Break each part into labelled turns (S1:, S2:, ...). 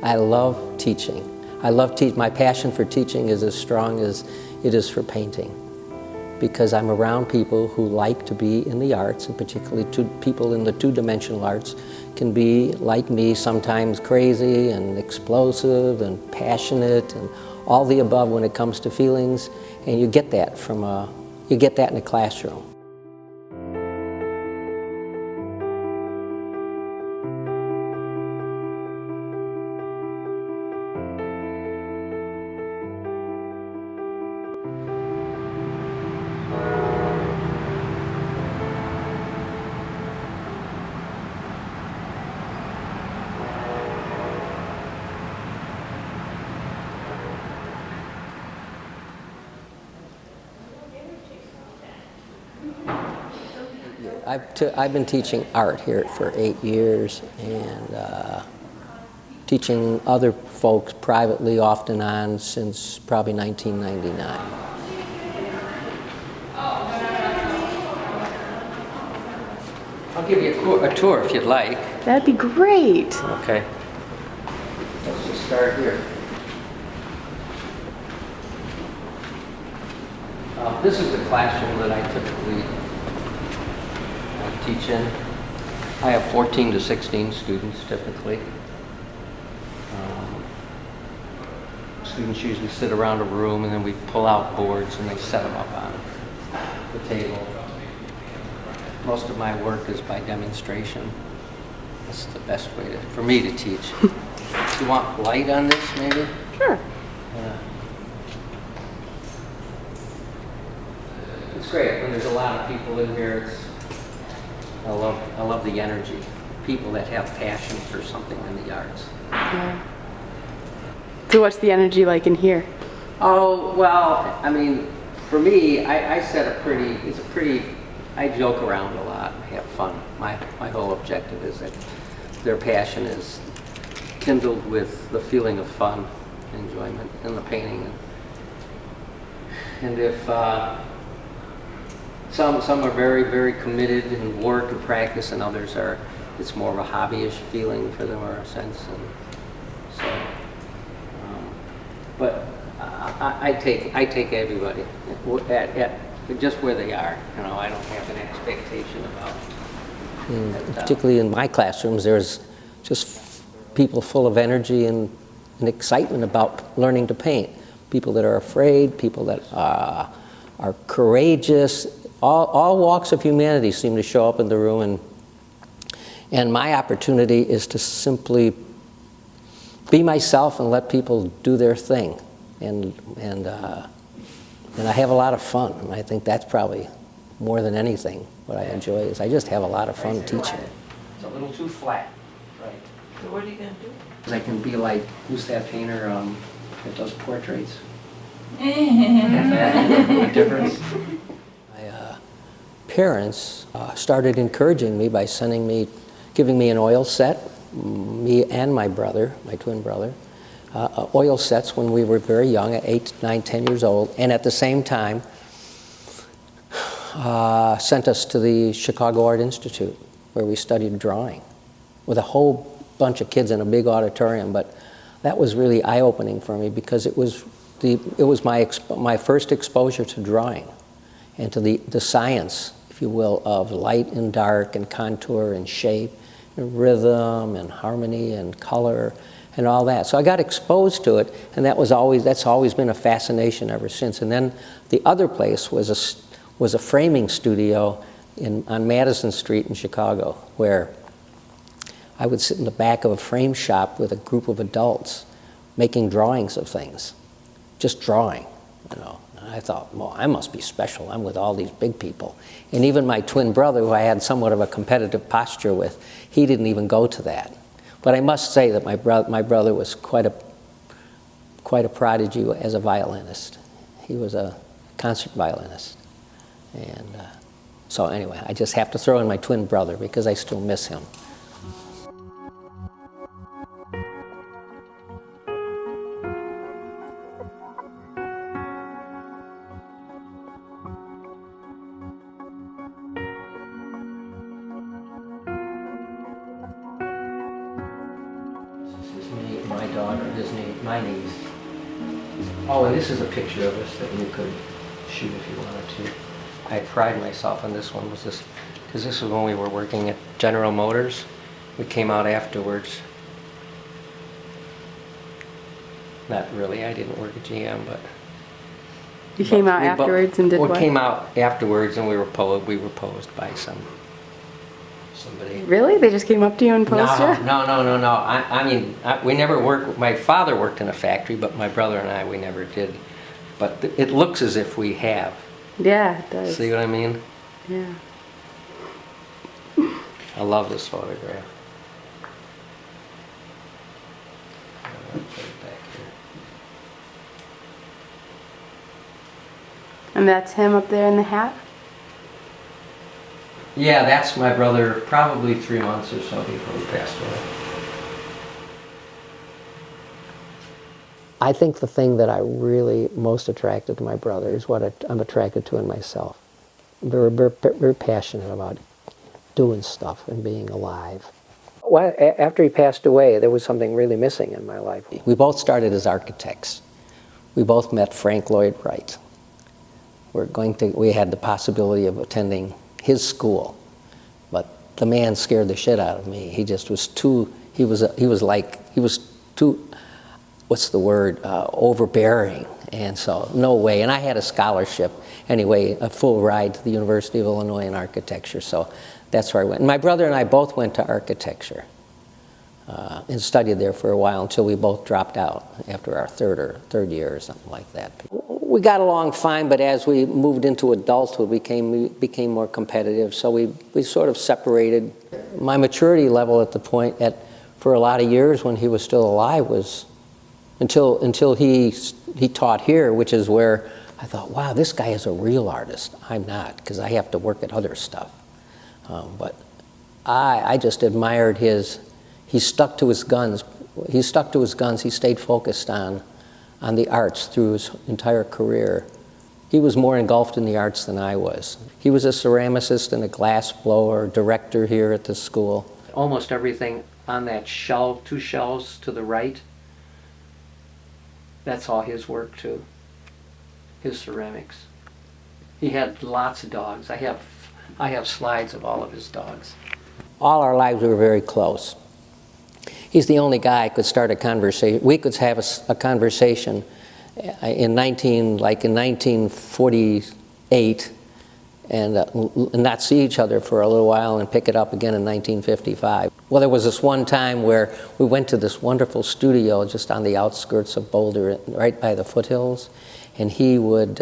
S1: I love teaching. My passion for teaching is as strong as it is for painting, because I'm around people who like to be in the arts, and particularly people in the two-dimensional arts can be, like me, sometimes crazy and explosive and passionate and all the above when it comes to feelings, and you get that in a classroom. I've been teaching art here for 8 years, and teaching other folks privately off and on since probably 1999. I'll give you a tour if you'd like.
S2: That'd be great.
S1: Okay. Let's just start here. This is the classroom that I typically teach in. I have 14 to 16 students typically. Students usually sit around a room, and then we pull out boards and they set them up on the table. Most of my work is by demonstration. That's the best way for me to teach. You want light on this, maybe?
S2: Sure.
S1: It's great when there's a lot of people in here. I love the energy. People that have passion for something in the arts.
S2: Yeah. So what's the energy like in here?
S1: Oh, well, I mean, for me, I joke around a lot and have fun. My whole objective is that their passion is kindled with the feeling of fun, enjoyment in the painting. And if some are very, very committed in work and practice, and others it's more of a hobbyish feeling for them, or a sense. And so, but I take everybody at just where they are. You know, I don't have an expectation about. Particularly in my classrooms, there's just people full of energy and excitement about learning to paint. People that are afraid, people that are courageous. All walks of humanity seem to show up in the room, and my opportunity is to simply be myself and let people do their thing, and I have a lot of fun, and I think that's probably more than anything what I enjoy is I just have a lot of fun teaching. It's a little too flat, right?
S3: So what are you going to do?
S1: I can be like, who's that painter that does portraits? Difference. My parents started encouraging me by giving me an oil set, me and my brother, my twin brother, oil sets when we were very young, at 8, 9, 10 years old, and at the same time sent us to the Chicago Art Institute, where we studied drawing with a whole bunch of kids in a big auditorium. But that was really eye-opening for me, because it was my first exposure to drawing and to the science, if you will, of light and dark and contour and shape and rhythm and harmony and color and all that. So I got exposed to it, and that's always been a fascination ever since. And then the other place was a framing studio on Madison Street in Chicago, where I would sit in the back of a frame shop with a group of adults making drawings of things, just drawing, you know. And I thought, well, I must be special. I'm with all these big people. And even my twin brother, who I had somewhat of a competitive posture with, he didn't even go to that. But I must say that my brother was quite a prodigy as a violinist. He was a concert violinist. And so anyway, I just have to throw in my twin brother because I still miss him. This is me, my daughter. my knees. Oh, and this is a picture of us that you could shoot if you wanted to. I pride myself on this one, because this was when we were working at General Motors. We came out afterwards. Not really, I didn't work at GM, but...
S2: You came out afterwards and did what?
S1: We came out afterwards and we were posed by somebody.
S2: Really? They just came up to you and posed you?
S1: No. I mean, we never worked. My father worked in a factory, but my brother and I, we never did. But it looks as if we have.
S2: Yeah, it does.
S1: See what I mean?
S2: Yeah.
S1: I love this photograph. Put it back here.
S2: And that's him up there in the hat?
S1: Yeah, that's my brother, probably 3 months or so before he passed away. I think the thing that I really most attracted to my brother is what I'm attracted to in myself. I'm very passionate about doing stuff and being alive. Well, after he passed away, there was something really missing in my life. We both started as architects. We both met Frank Lloyd Wright. We had the possibility of attending his school, but the man scared the shit out of me. He just was too, he was too, what's the word, overbearing, and so no way. And I had a scholarship anyway, a full ride to the University of Illinois in architecture, so that's where I went. And my brother and I both went to architecture and studied there for a while until we both dropped out after our third year or something like that. We got along fine, but as we moved into adulthood, we became more competitive, so we sort of separated. My maturity level at the point, for a lot of years when he was still alive, was until he taught here, which is where I thought, wow, this guy is a real artist. I'm not, because I have to work at other stuff. But I just admired he stuck to his guns. He stayed focused on the arts through his entire career. He was more engulfed in the arts than I was. He was a ceramicist and a glass blower, director here at the school. Almost everything on that shelf, 2 shelves to the right, that's all his work too, his ceramics. He had lots of dogs. I have slides of all of his dogs. All our lives we were very close. He's the only guy I could start a conversation. We could have a conversation in 1948 and not see each other for a little while and pick it up again in 1955. Well, there was this one time where we went to this wonderful studio just on the outskirts of Boulder, right by the foothills, and he would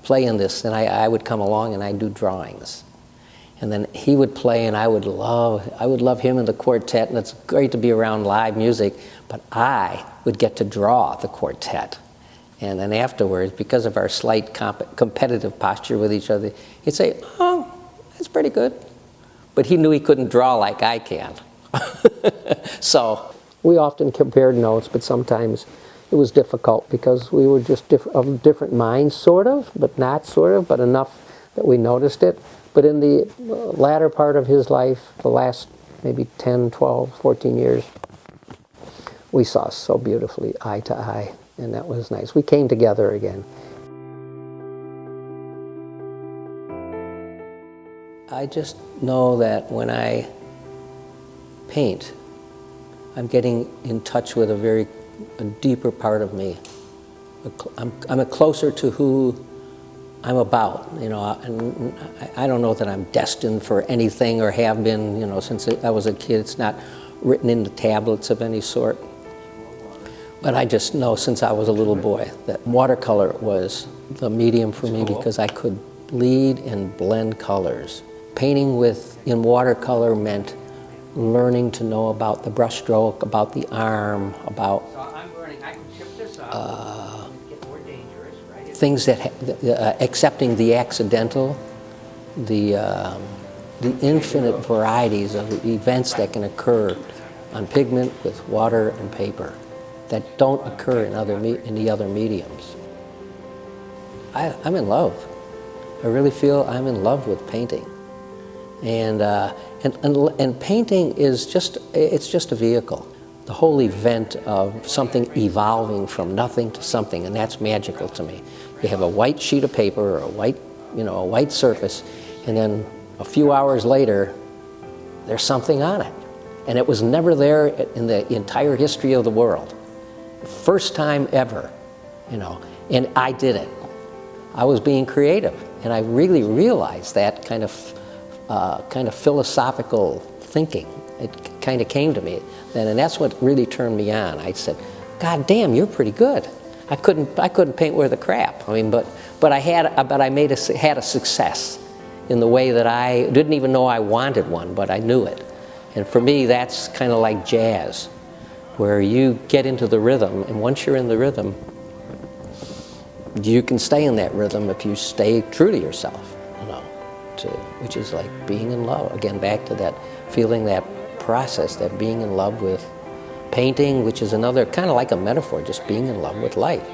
S1: play in this, and I would come along and I'd do drawings. And then he would play, and I would love him and the quartet, and it's great to be around live music, but I would get to draw the quartet. And then afterwards, because of our slight competitive posture with each other, he'd say, oh, that's pretty good. But he knew he couldn't draw like I can. So we often compared notes, but sometimes it was difficult because we were just of different minds, sort of, but not sort of, but enough that we noticed it. But in the latter part of his life, the last maybe 10, 12, 14 years, we saw so beautifully eye to eye, and that was nice. We came together again. I just know that when I paint, I'm getting in touch with a deeper part of me. I'm closer to who I'm about, and I don't know that I'm destined for anything or have been, since I was a kid. It's not written into tablets of any sort. But I just know since I was a little boy that watercolor was the medium for me because I could bleed and blend colors. Painting in watercolor meant learning to know about the brushstroke, about the arm, about things that accepting the accidental, the infinite varieties of events that can occur on pigment with water and paper that don't occur in the other mediums. I'm in love. I really feel I'm in love with painting, and painting is just a vehicle. the whole event of something evolving from nothing to something, and that's magical to me. You have a white sheet of paper or a white surface, and then a few hours later, there's something on it. And it was never there in the entire history of the world. First time ever, and I did it. I was being creative, and I really realized that kind of philosophical thinking. It kind of came to me then, and that's what really turned me on. I said, "God damn, you're pretty good." I couldn't paint worth a crap. I mean, but I had a success in the way that I didn't even know I wanted one, but I knew it. And for me, that's kind of like jazz, where you get into the rhythm, and once you're in the rhythm, you can stay in that rhythm if you stay true to yourself, which is like being in love. Again, back to that feeling, that process, that being in love with painting, which is another kind of like a metaphor, just being in love with life.